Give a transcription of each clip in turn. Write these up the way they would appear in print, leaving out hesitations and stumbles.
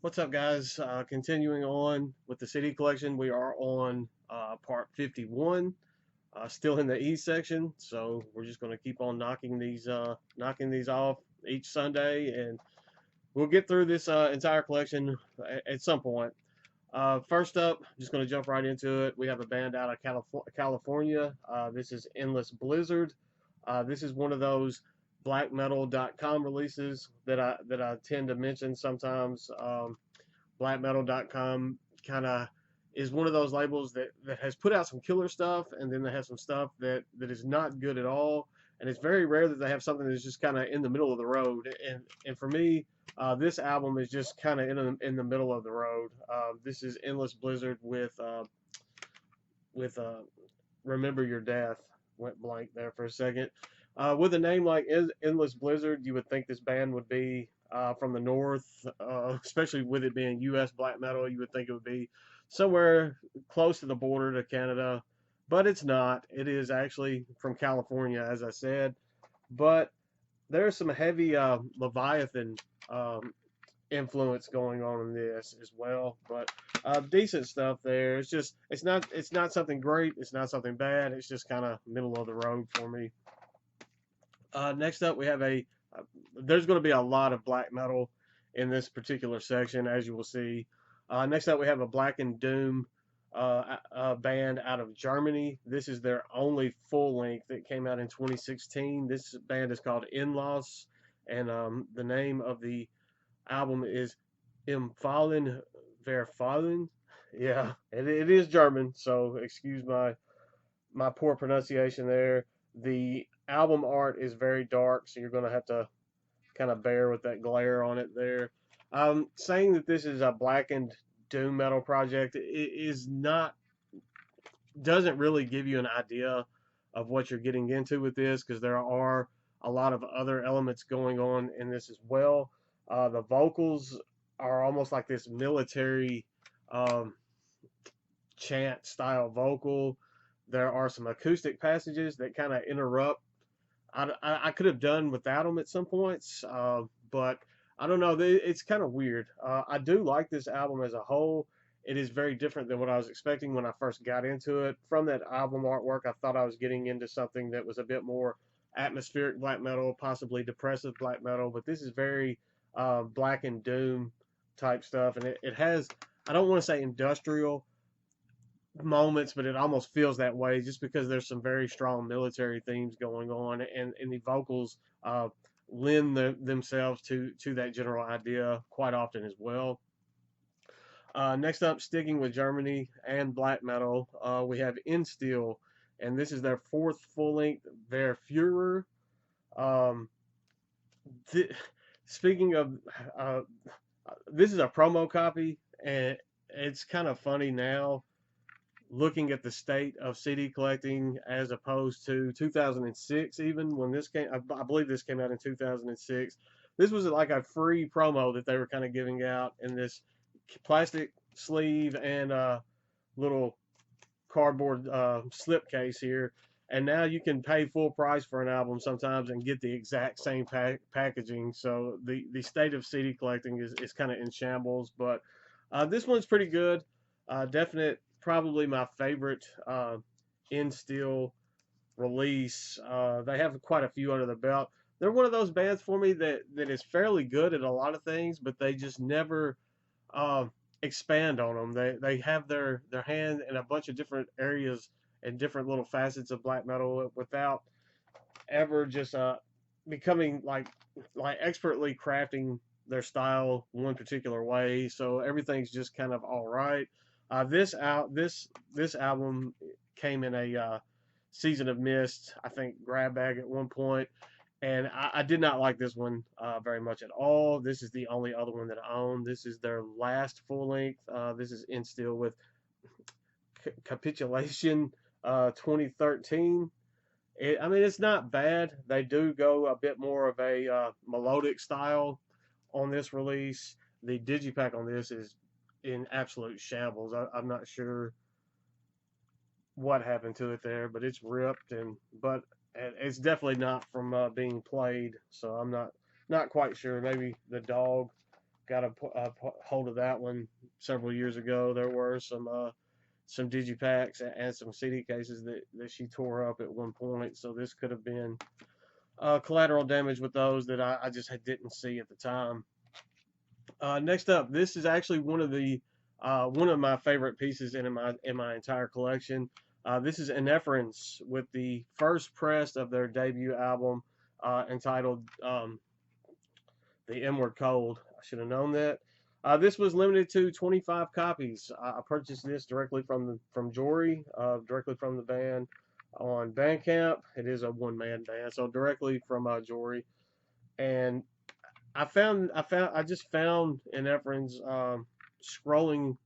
What's up, guys? Continuing on with the CD collection, we are on part 51, still in the E section. So we're just going to keep on knocking these off each Sunday, and we'll get through this entire collection at some point. First up, just going to jump right into it. We have a band out of California. This is Endless Blizzard. This is one of those blackmetal.com releases that I tend to mention sometimes. Blackmetal.com kind of is one of those labels that has put out some killer stuff, and then they have some stuff that is not good at all. And it's very rare that they have something that's just kind of in the middle of the road. And for me, this album is just kind of in the middle of the road. This is Endless Blizzard with Remember Your Death. Went blank there for a second. With a name like Endless Blizzard, you would think this band would be from the north, especially with it being U.S. black metal. You would think it would be somewhere close to the border to Canada, but it's not. It is actually from California, as I said. But there's some heavy Leviathan um, influence going on in this as well. But decent stuff there. It's not something great. It's not something bad. It's just kind of middle of the road for me. Next up, we have there's going to be a lot of black metal in this particular section, as you will see. Next up, we have a Black and Doom band out of Germany. This is their only full length that came out in 2016. This band is called In Loss, and the name of the album is Im Fallen Verfallen. Yeah, it is German, so excuse my poor pronunciation there. The album art is very dark, so you're going to have to kind of bear with that glare on it there. Saying that this is a blackened doom metal project is not doesn't really give you an idea of what you're getting into with this, because there are a lot of other elements going on in this as well. The vocals are almost like this military um, chant style vocal. There are some acoustic passages that kind of interrupt. I could have done without them at some points, but I don't know. It's kind of weird. I do like this album as a whole. It is very different than what I was expecting when I first got into it. From that album artwork, I thought I was getting into something that was a bit more atmospheric black metal, possibly depressive black metal, but this is very black and doom type stuff, and it has, I don't want to say industrial moments, but it almost feels that way just because there's some very strong military themes going on, and the vocals lend themselves to that general idea quite often as well. Next up, sticking with Germany and black metal, we have Insteel, and this is their fourth full length, their Führer. Um, th- Speaking of, uh, this is a promo copy, and it's kind of funny now looking at the state of CD collecting as opposed to 2006, even when this came. I believe this came out in 2006. This was like a free promo that they were kind of giving out in this plastic sleeve and little cardboard slipcase here. And now you can pay full price for an album sometimes and get the exact same packaging. So the state of CD collecting is kind of in shambles. But this one's pretty good. Definite, probably my favorite in steel release. They have quite a few under the belt. They're one of those bands for me that is fairly good at a lot of things, but they just never uh, expand on them. They have their hand in a bunch of different areas and different little facets of black metal without ever just becoming like expertly crafting their style one particular way. So everything's just kind of all right. This album came in a Season of Mist, I think, grab bag at one point, and I did not like this one very much at all. This is the only other one that I own. This is their last full length. This is in steel with Capitulation 2013. I mean, it's not bad. They do go a bit more of a melodic style on this release. The digipack on this is in absolute shambles. I'm not sure what happened to it there, but it's ripped, but it's definitely not from being played. So I'm not quite sure. Maybe the dog got a hold of that one several years ago. There were some digipacks and some CD cases that she tore up at one point. So this could have been collateral damage with those that I just didn't see at the time. Next up, this is actually one of my favorite pieces in my entire collection. This is Epinephrines with the first press of their debut album entitled The Inward Cold. I should have known that. This was limited to 25 copies. I purchased this directly from Jory, directly from the band on Bandcamp. It is a one-man band, so directly from Jory. And I just found Epinephrines scrolling,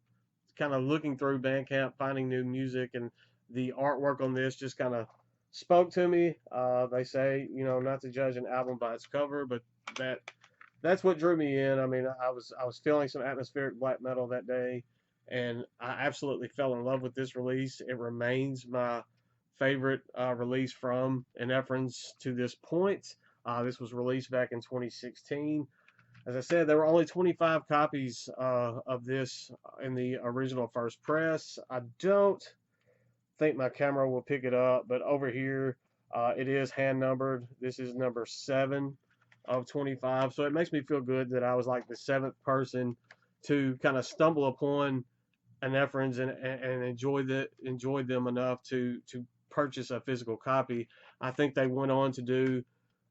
kind of looking through Bandcamp, finding new music, and the artwork on this just kind of spoke to me. They say, not to judge an album by its cover, but that's what drew me in. I mean, I was feeling some atmospheric black metal that day, and I absolutely fell in love with this release. It remains my favorite release from Epinephrines to this point. This was released back in 2016. As I said, there were only 25 copies of this in the original first press. I don't think my camera will pick it up, but over here it is hand numbered. This is number 7 of 25, so it makes me feel good that I was like the 7th person to kind of stumble upon Epinephrines and enjoy them enough to purchase a physical copy. I think they went on to do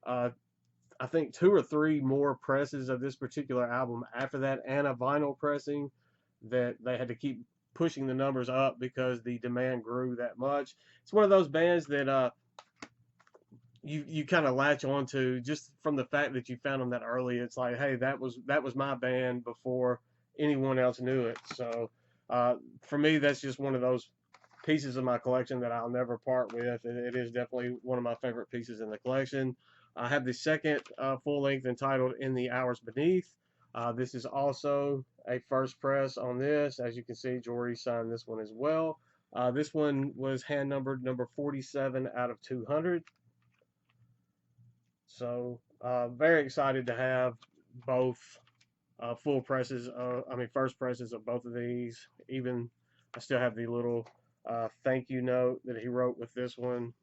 I think 2 or 3 more presses of this particular album after that, and a vinyl pressing that they had to keep pushing the numbers up because the demand grew that much. It's one of those bands that you kind of latch on to just from the fact that you found them that early. It's like, hey, that was my band before anyone else knew it. So for me, that's just one of those pieces of my collection that I'll never part with. It is definitely one of my favorite pieces in the collection. I have the second full length entitled In the Hours Beneath. This is also a first press on this. As you can see, Jory signed this one as well. This one was hand numbered number 47 out of 200. So very excited to have both full presses, first presses of both of these. Even I still have the little thank you note that he wrote with this one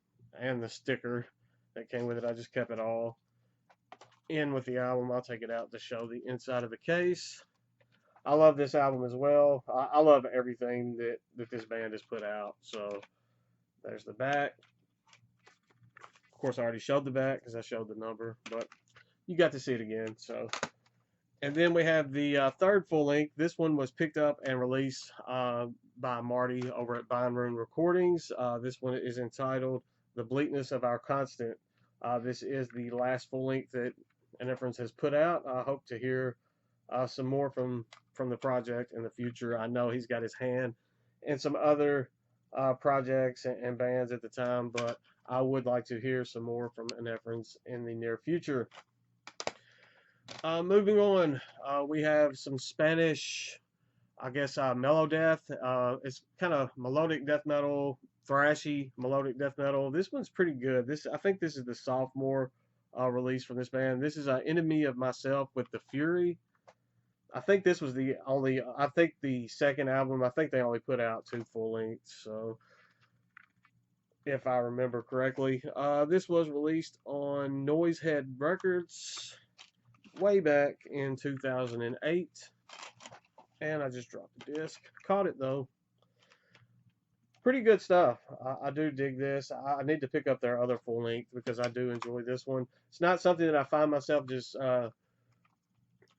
and the sticker that came with it. I just kept it all in with the album. I'll take it out to show the inside of the case. I love this album as well. I love everything that this band has put out. So there's the back. Of course, I already showed the back because I showed the number, but you got to see it again. So, and then we have the third full length. This one was picked up and released by Marty over at Vine Room Recordings. This one is entitled The Bleakness of Our Constant. This is the last full length that Epinephrines has put out. I hope to hear some more from the project in the future. I know he's got his hand in some other projects and bands at the time, but I would like to hear some more from Epinephrines in the near future. Moving on, we have some Spanish, I guess, mellow death. It's kind of melodic death metal, thrashy melodic death metal. This one's pretty good. I think this is the sophomore release from this band. This is Enemy of Myself with the Fury. I think this was the second album. I think they only put out 2 full lengths, so if I remember correctly. This was released on Noisehead Records way back in 2008. And I just dropped the disc. Caught it though. Pretty good stuff. I do dig this. I need to pick up their other full length because I do enjoy this one. It's not something that I find myself just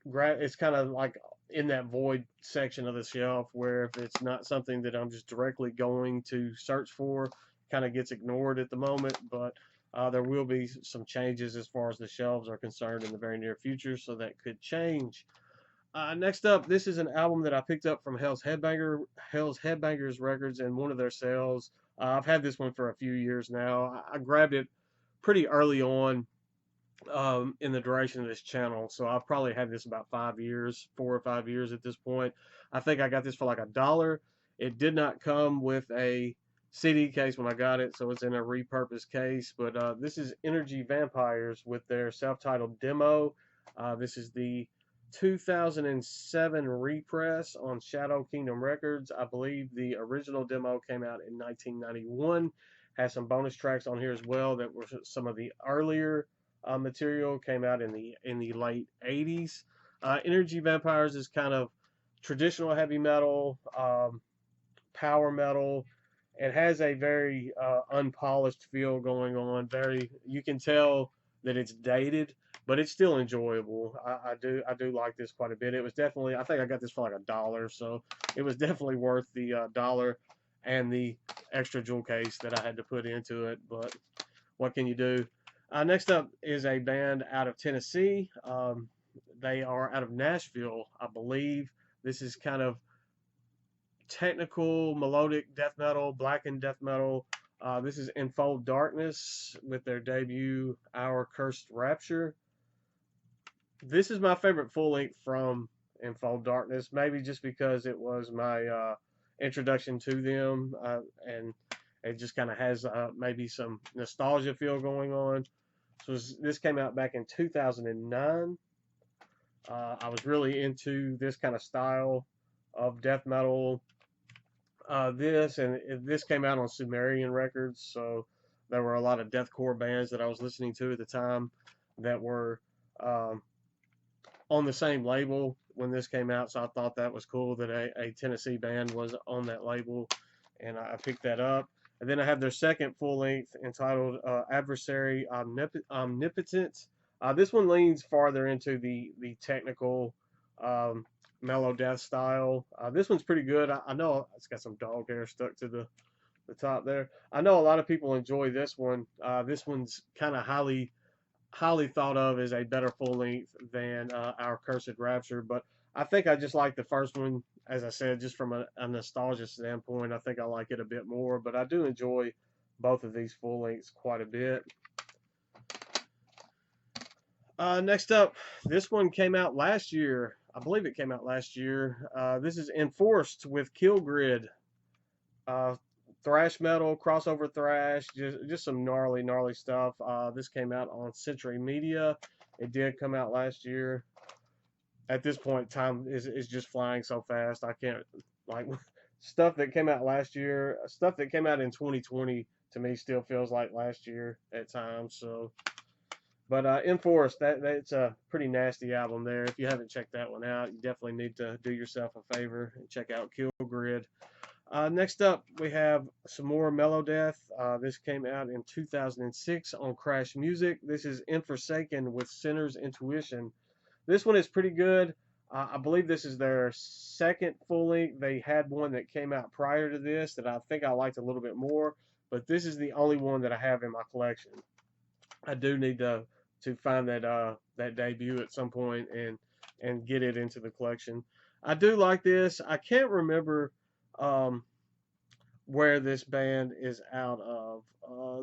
it's kind of like in that void section of the shelf where if it's not something that I'm just directly going to search for, kind of gets ignored at the moment. But there will be some changes as far as the shelves are concerned in the very near future, so that could change. Next up, this is an album that I picked up from Hell's Headbangers Records in one of their sales. I've had this one for a few years now. I grabbed it pretty early on in the duration of this channel, so I've probably had this about 4 or 5 years at this point. I think I got this for like $1. It did not come with a CD case when I got it, so it's in a repurposed case. But this is Energy Vampires with their self-titled demo. This is the 2007 repress on Shadow Kingdom Records. I believe the original demo came out in 1991. Has some bonus tracks on here as well that were some of the earlier material. Came out in the late 80s. Energy Vampires is kind of traditional heavy metal, power metal. It has a very unpolished feel going on. Very, you can tell that it's dated, but it's still enjoyable. I do like this quite a bit. It was definitely, I think I got this for like $1, so it was definitely worth the dollar and the extra jewel case that I had to put into it. But what can you do? Next up is a band out of Tennessee. They are out of Nashville, I believe. This is kind of technical, melodic death metal, blackened death metal. This is Enfold Darkness with their debut, Our Cursed Rapture. This is my favorite full length from Enfold Darkness, maybe just because it was my introduction to them, and it just kind of has maybe some nostalgia feel going on. So this came out back in 2009. I was really into this kind of style of death metal. This came out on Sumerian Records, so there were a lot of deathcore bands that I was listening to at the time that were um, on the same label when this came out. So I thought that was cool that a Tennessee band was on that label, and I picked that up. And then I have their second full length entitled Adversary Omnipotent. This one leans farther into the technical mellow death style. This one's pretty good. I know it's got some dog hair stuck to the top there. I know a lot of people enjoy this one. This one's kind of highly thought of as a better full length than Our Cursed Rapture, but I think I just like the first one. As I said, just from a nostalgia standpoint, I think I like it a bit more, but I do enjoy both of these full lengths quite a bit. Next up, this one came out last year. I believe it came out last year. This is Enforced with Kill Grid. Thrash metal, crossover thrash, just some gnarly stuff. This came out on Century Media. It did come out last year. At this point, time is just flying so fast. I can't, like, stuff that came out last year, stuff that came out in 2020 to me still feels like last year at times. So, but Enforced, that's a pretty nasty album there. If you haven't checked that one out, you definitely need to do yourself a favor and check out Kill Grid. Next up, we have some more mellow death. This came out in 2006 on Crash Music. This is Forsaken with Sinner's Intuition. This one is pretty good. I believe this is their second full length. They had one that came out prior to this that I think I liked a little bit more, but this is the only one that I have in my collection. I do need to find that debut at some point and get it into the collection. I do like this. I can't remember where this band is out of.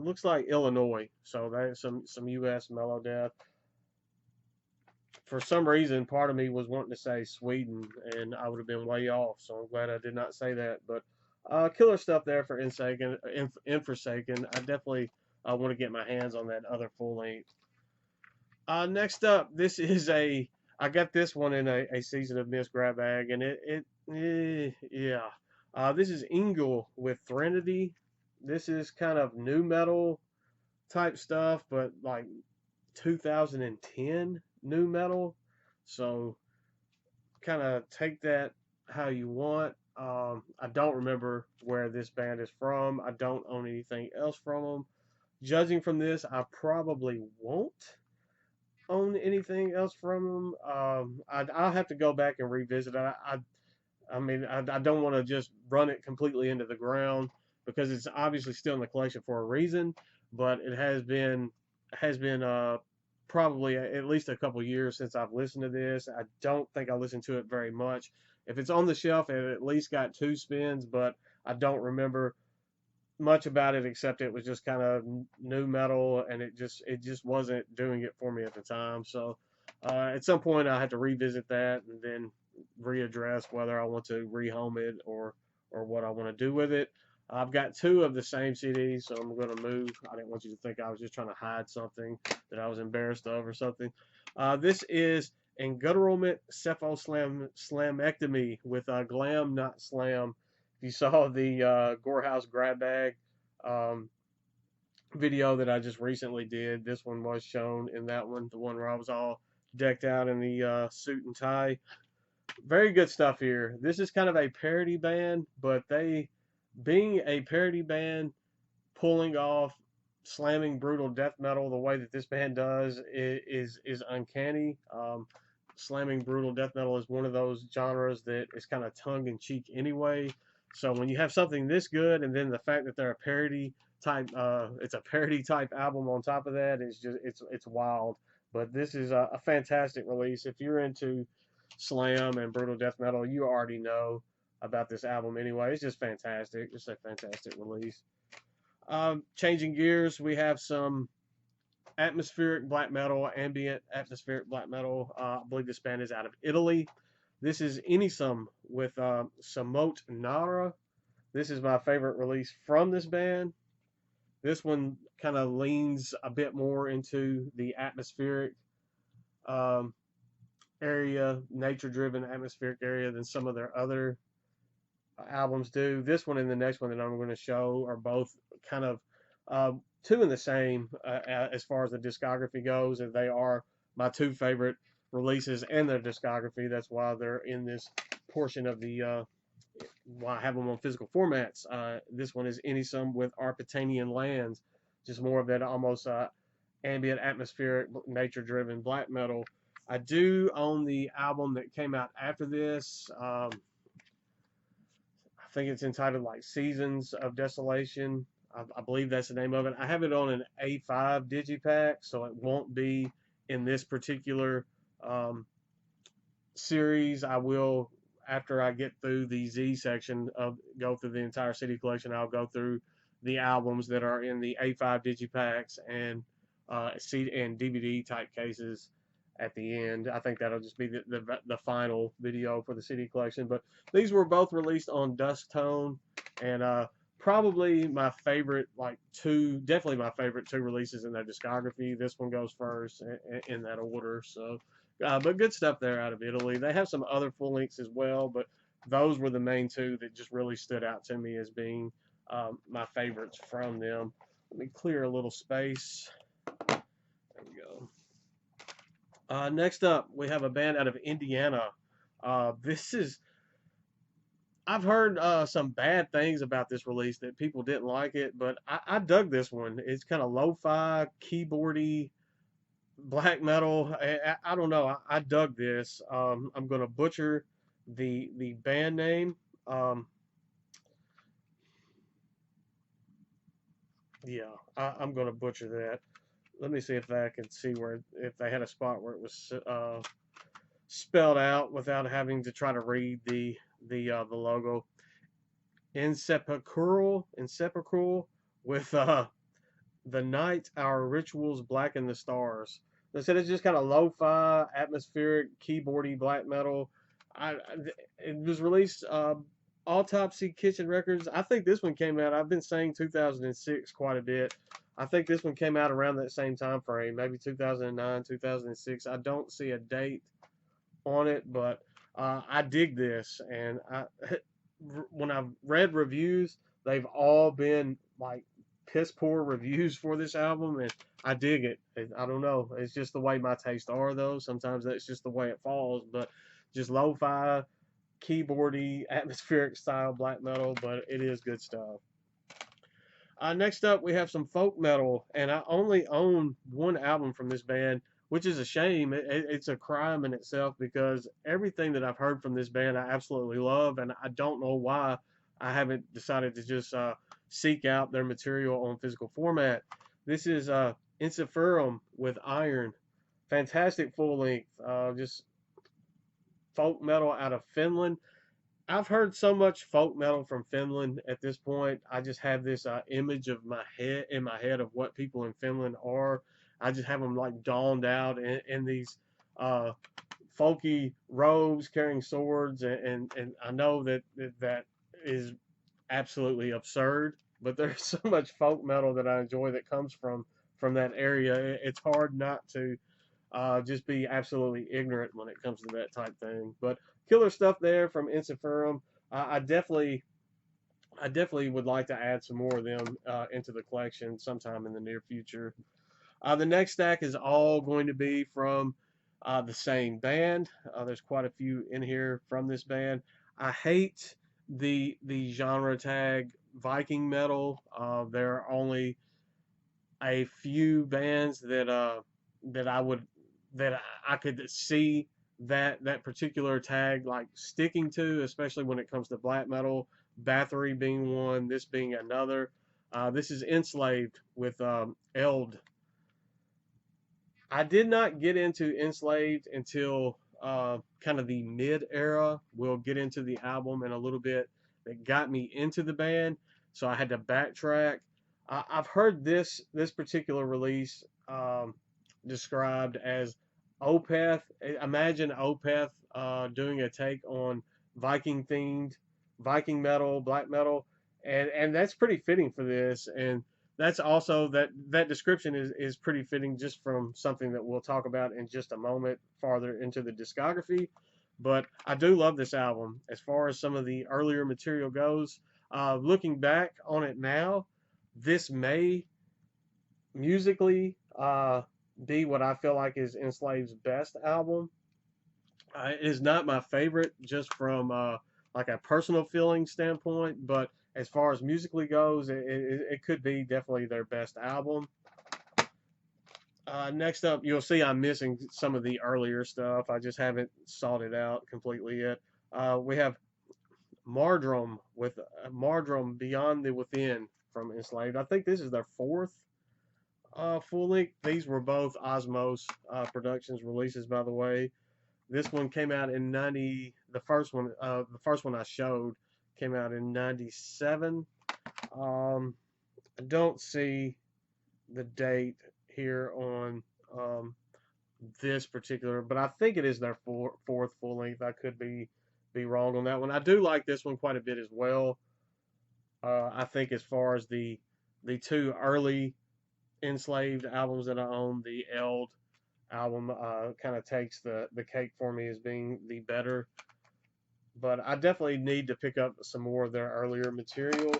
Looks like Illinois, so that's some U.S. mellow death. For some reason, part of me was wanting to say Sweden, and I would have been way off. So I'm glad I did not say that. But killer stuff there for Forsaken. I definitely want to get my hands on that other full length. Next up, this is I got this one in a Season of Mist grab bag, and yeah. This is Engel with Threnody. This is kind of new metal type stuff, but like 2010 new metal. So kind of take that how you want. I don't remember where this band is from. I don't own anything else from them. Judging from this, I probably won't own anything else from them. I'll have to go back and revisit. I don't want to just run it completely into the ground because it's obviously still in the collection for a reason, but it has been probably at least a couple years since I've listened to this. I don't think I listened to it very much. If it's on the shelf, it at least got 2 spins, but I don't remember much about it except it was just kind of new metal, and it just wasn't doing it for me at the time. So at some point I had to revisit that and then readdress whether I want to rehome it or what I want to do with it. I've got 2 of the same CDs, so I'm going to move. I didn't want you to think I was just trying to hide something that I was embarrassed of or something. This is and guttural slamectomy with glam, not slam. If you saw the Gorehouse grab bag um, video that I just recently did, this one was shown in that one, the one where I was all decked out in the suit and tie. Very good stuff here. This is kind of a parody band, but they, being a parody band, pulling off slamming brutal death metal the way that this band does is uncanny. Slamming brutal death metal is one of those genres that is kind of tongue in cheek anyway. So when you have something this good, and then the fact that they're a parody type, it's a parody type album on top of that, is just it's wild. But this is a fantastic release. If you're into slam and brutal death metal, you already know about this album anyway. It's just fantastic. It's a fantastic release. Changing gears, we have some atmospheric black metal, ambient atmospheric black metal. I believe this band is out of Italy. This is Inisum with Samote Nara. This is my favorite release from this band. This one kind of leans a bit more into the atmospheric area, nature-driven atmospheric area than some of their other albums do. This one and the next one that I'm going to show are both kind of two in the same as far as the discography goes, and they are my two favorite releases in their discography. That's why they're in this portion of the why I have them on physical formats. This one is Inisum with Arpitanian Lands, just more of that almost ambient, atmospheric, nature-driven black metal. I do own the album that came out after this. I think it's entitled like Seasons of Desolation. I believe that's the name of it. I have it on an A5 digipack, so it won't be in this particular series. I will, after I get through the Z section of go through the entire CD collection, I'll go through the albums that are in the A5 digipacks and CD and DVD type cases at the end. I think that'll just be the final video for the CD collection. But these were both released on Dusk Tone, and probably my favorite, definitely my favorite two releases in their discography. This one goes first in that order. So, but good stuff there out of Italy. They have some other full lengths as well, but those were the main two that just really stood out to me as being my favorites from them. Let me clear a little space. There we go. Next up, we have a band out of Indiana. I've heard some bad things about this release, that people didn't like it, but I dug this one. It's kind of lo-fi, keyboardy, black metal. I don't know. I dug this. I'm going to butcher the band name. Yeah, I'm going to butcher that. Let me see if I can see if they had a spot where it was spelled out without having to try to read the logo. Insepulchral with the night our rituals blacken the stars. They said it's just kind of lo-fi, atmospheric, keyboardy black metal. It was released Autopsy Kitchen Records. I think this one came out, I've been saying 2006 quite a bit. I think this one came out around that same time frame, maybe 2009, 2006. I don't see a date on it, but I dig this. And when I've read reviews, they've all been like piss poor reviews for this album, and I dig it. I don't know. It's just the way my tastes are, though. Sometimes that's just the way it falls, but just lo-fi, keyboardy, atmospheric style black metal, but it is good stuff. Next up, we have some folk metal, and I only own one album from this band, which is a shame. It's a crime in itself, because everything that I've heard from this band I absolutely love, and I don't know why I haven't decided to just seek out their material on physical format. This is Ensiferum with Iron. Fantastic full length, just folk metal out of Finland. I've heard so much folk metal from Finland at this point. I just have this image of in my head of what people in Finland are. I just have them like donned out in these folky robes, carrying swords, and I know that is absolutely absurd. But there's so much folk metal that I enjoy that comes from that area. It's hard not to just be absolutely ignorant when it comes to that type thing. But killer stuff there from Ensiferum. I definitely would like to add some more of them into the collection sometime in the near future. The next stack is all going to be from the same band. There's quite a few in here from this band. I hate the genre tag Viking metal. There are only a few bands that I would that I could see that particular tag like sticking to, especially when it comes to black metal. Bathory being one, this being another. This is Enslaved with Eld. I did not get into Enslaved until kind of the mid era. We'll get into the album in a little bit that got me into the band, so I had to backtrack. I've heard this particular release described as Opeth. Imagine Opeth doing a take on Viking themed Viking metal, black metal, and that's pretty fitting for this. And that's also that description is pretty fitting just from something that we'll talk about in just a moment farther into the discography. But I do love this album. As far as some of the earlier material goes, looking back on it now, this may musically be what I feel like is Enslaved's best album. It is not my favorite just from like a personal feeling standpoint, but as far as musically goes, it could be definitely their best album. Next up, you'll see I'm missing some of the earlier stuff. I just haven't sought it out completely yet. We have Mardrum with Mardrum Beyond the Within from Enslaved. I think this is their fourth full length. These were both Osmos Productions releases, by the way. This one came out in 90. The first one I showed came out in 97. I don't see the date here on this particular, but I think it is their fourth full length. I could be wrong on that one. I do like this one quite a bit as well. I think as far as the two early Enslaved albums that I own, the Eld album kind of takes the cake for me as being the better. But I definitely need to pick up some more of their earlier material.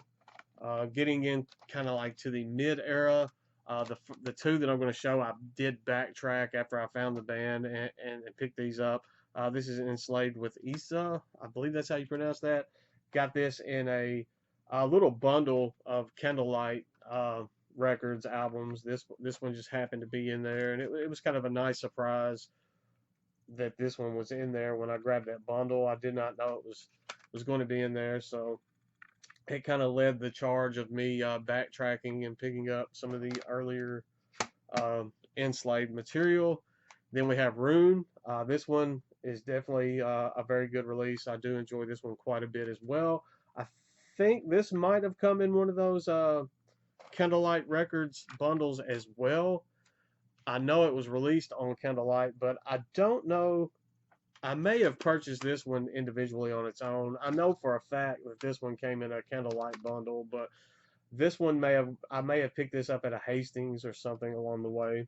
Getting in kind of like to the mid era, the two that I'm going to show, I did backtrack after I found the band and pick these up. This is Enslaved with Issa. I believe that's how you pronounce that. Got this in a little bundle of Candlelight records albums. This one just happened to be in there, and it was kind of a nice surprise that this one was in there when I grabbed that bundle. I did not know it was going to be in there, so it kind of led the charge of me backtracking and picking up some of the earlier Enslaved material. Then we have Rune. This one is definitely a very good release. I do enjoy this one quite a bit as well. I think this might have come in one of those Candlelight Records bundles as well. I know it was released on Candlelight, but I don't know. I may have purchased this one individually on its own. I know for a fact that this one came in a Candlelight bundle, but this one I may have picked this up at a Hastings or something along the way.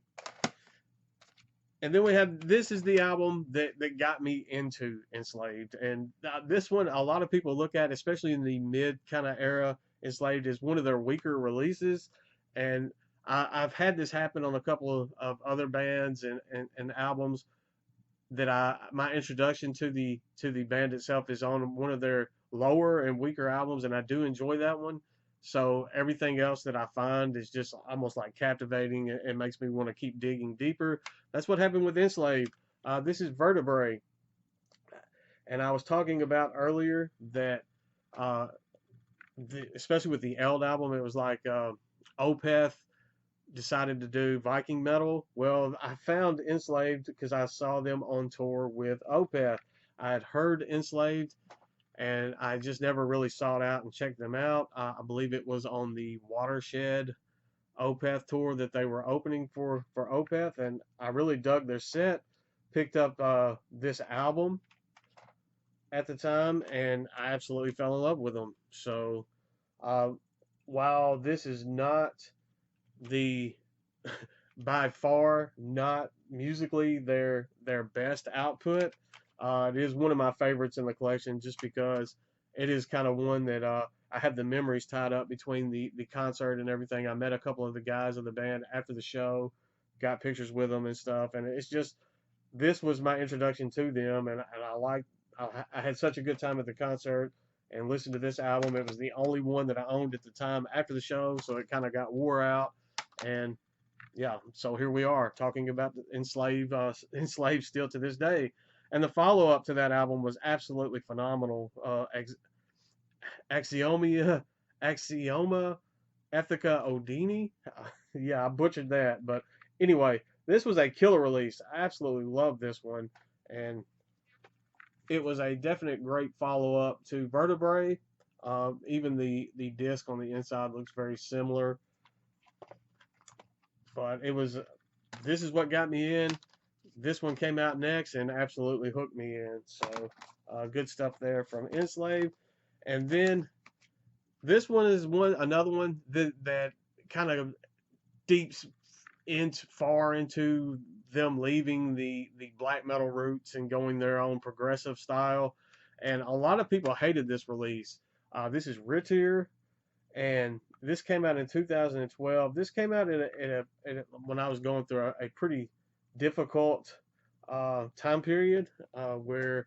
And then we have this is the album that got me into Enslaved, and this one a lot of people look at, especially in the mid kind of era, Enslaved is one of their weaker releases, and I've had this happen on a couple of other bands and albums that my introduction to the band itself is on one of their lower and weaker albums, and I do enjoy that one. So everything else that I find is just almost like captivating. It makes me want to keep digging deeper. That's what happened with Enslaved. This is Vertebrae, and I was talking about earlier that uh, especially with the Eld album, it was like Opeth decided to do Viking metal. Well, I found Enslaved because I saw them on tour with Opeth. I had heard Enslaved, and I just never really sought out and checked them out. I believe it was on the Watershed Opeth tour that they were opening for Opeth, and I really dug their set. Picked up this album at the time, and I absolutely fell in love with them. So, while this is not the by far not musically their best output. It is one of my favorites in the collection just because it is kind of one that I have the memories tied up between the concert and everything. I met a couple of the guys of the band after the show, got pictures with them and stuff, and it's just this was my introduction to them, and I had such a good time at the concert and listened to this album. It was the only one that I owned at the time after the show, so it kind of got wore out. And yeah, so here we are talking about enslaved still to this day. And the follow up to that album was absolutely phenomenal. Axioma, Axioma, Ethica Odini. Yeah, I butchered that, but anyway, this was a killer release. I absolutely love this one, and it was a definite great follow up to Vertebrae. Even the disc on the inside looks very similar, but it was this is what got me in. This one came out next and absolutely hooked me in. So good stuff there from Enslaved. And then this one is another one that kind of deeps far into them leaving the black metal roots and going their own progressive style. And a lot of people hated this release. This is Ritier, and this came out in 2012. This came out when I was going through a pretty difficult time period where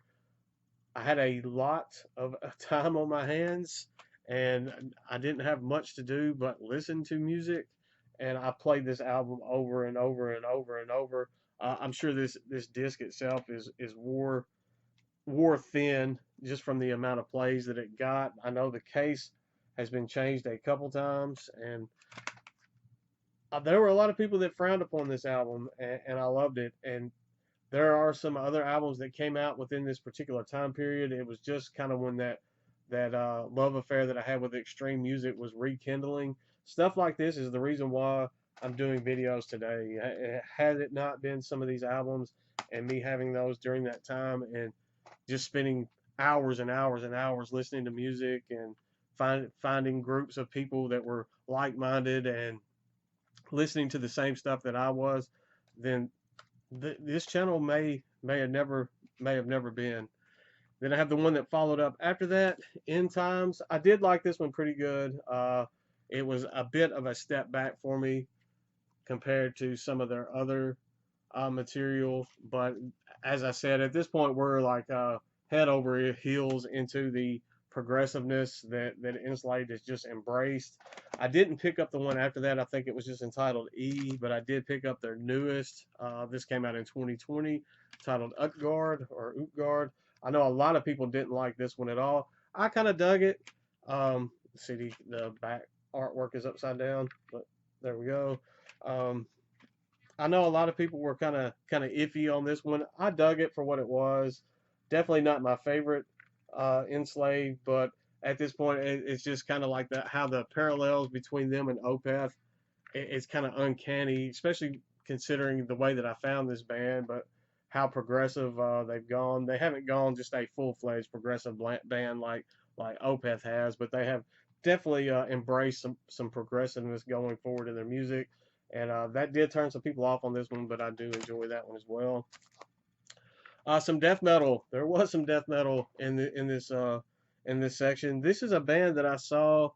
I had a lot of time on my hands and I didn't have much to do but listen to music. And I played this album over and over and over and over. I'm sure this disc itself is wore thin just from the amount of plays that it got. I know the case has been changed a couple times, and there were a lot of people that frowned upon this album, and I loved it. And there are some other albums that came out within this particular time period. It was just kind of when that love affair that I had with extreme music was rekindling. Stuff like this is the reason why I'm doing videos today. Had it not been some of these albums and me having those during that time and just spending hours and hours and hours listening to music and finding groups of people that were like-minded and listening to the same stuff that I was, then this channel may have never been. Then I have the one that followed up after that, End Times. I did like this one pretty good. It was a bit of a step back for me compared to some of their other material, but as I said, at this point we're like head over heels into the progressiveness that Enslaved has just embraced. I didn't pick up the one after that. I think it was just entitled E, but I did pick up their newest. This came out in 2020, titled Utgard or Utgard. I know a lot of people didn't like this one at all. I kind of dug it. See, the back artwork is upside down, but there we go. I know a lot of people were kind of iffy on this one. I dug it for what it was. Definitely not my favorite Enslaved, but at this point, it's just kind of like that. How the parallels between them and Opeth, it's kind of uncanny, especially considering the way that I found this band, but how progressive they've gone. They haven't gone just a full-fledged progressive band like Opeth has, but they have definitely embraced some progressiveness going forward in their music. And that did turn some people off on this one, but I do enjoy that one as well. Some death metal. There was some death metal in this section. This is a band that I saw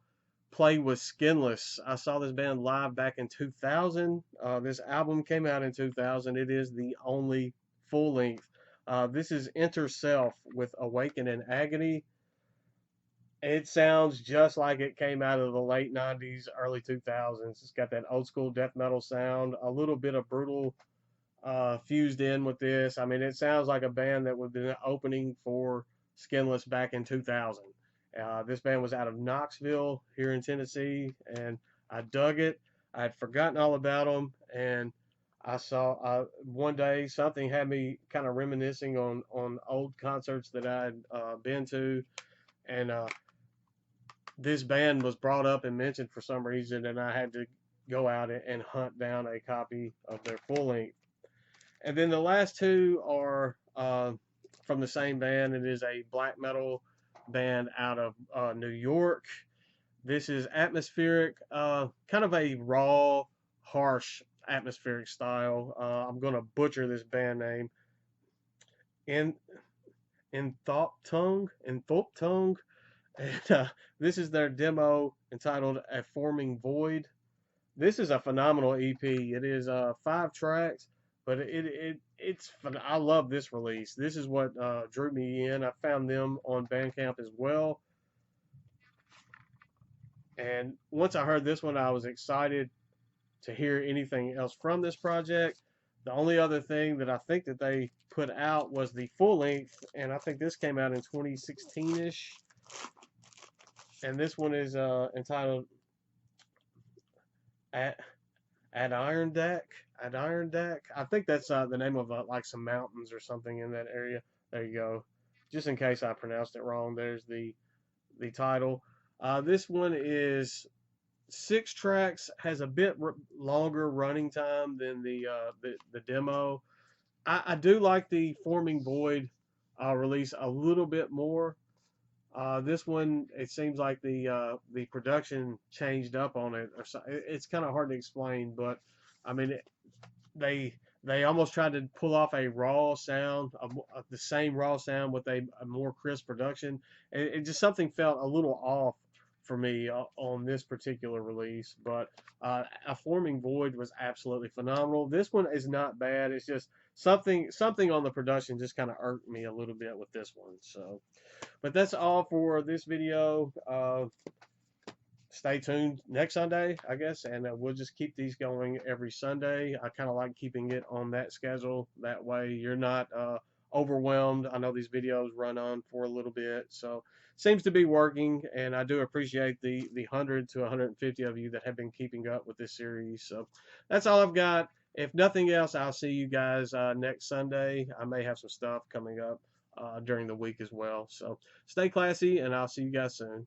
play with Skinless. I saw this band live back in 2000. This album came out in 2000. It is the only full length. This is Enter Self with Awaken and Agony. It sounds just like it came out of the late 90s, early 2000s. It's got that old school death metal sound, a little bit of brutal fused in with this. I mean, it sounds like a band that would be opening for Skinless back in 2000. This band was out of Knoxville here in Tennessee, and I dug it. I had forgotten all about them, and I saw one day something had me kind of reminiscing on old concerts that I had been to, and this band was brought up and mentioned for some reason, and I had to go out and hunt down a copy of their full length. And then the last two are from the same band. It is a black metal band out of New York. This is Atmospheric, kind of a raw, harsh atmospheric style. I'm gonna butcher this band name. In in Thorpe Tongue, and this is their demo entitled "A Forming Void." This is a phenomenal EP. It is 5 tracks, but it's fun. I love this release. This is what drew me in. I found them on Bandcamp as well, and once I heard this one, I was excited to hear anything else from this project. The only other thing that I think that they put out was the full length, and I think this came out in 2016 ish. And this one is entitled "At At Iron Deck." At Iron Deck. I think that's the name of like some mountains or something in that area. There you go. Just in case I pronounced it wrong, there's the title. This one is 6 tracks, has a bit longer running time than the demo. I do like the Forming Void release a little bit more. This one, it seems like the production changed up on it, or so. It's kind of hard to explain, but I mean, they they almost tried to pull off a raw sound, the same raw sound with a more crisp production. It just something felt a little off for me on this particular release. But A Forming Void was absolutely phenomenal. This one is not bad. It's just something on the production just kind of irked me a little bit with this one. So, but that's all for this video. Stay tuned next Sunday, I guess, and we'll just keep these going every Sunday. I kind of like keeping it on that schedule. That way you're not overwhelmed. I know these videos run on for a little bit, so seems to be working, and I do appreciate the 100 to 150 of you that have been keeping up with this series. So that's all I've got. If nothing else, I'll see you guys next Sunday. I may have some stuff coming up during the week as well. So stay classy, and I'll see you guys soon.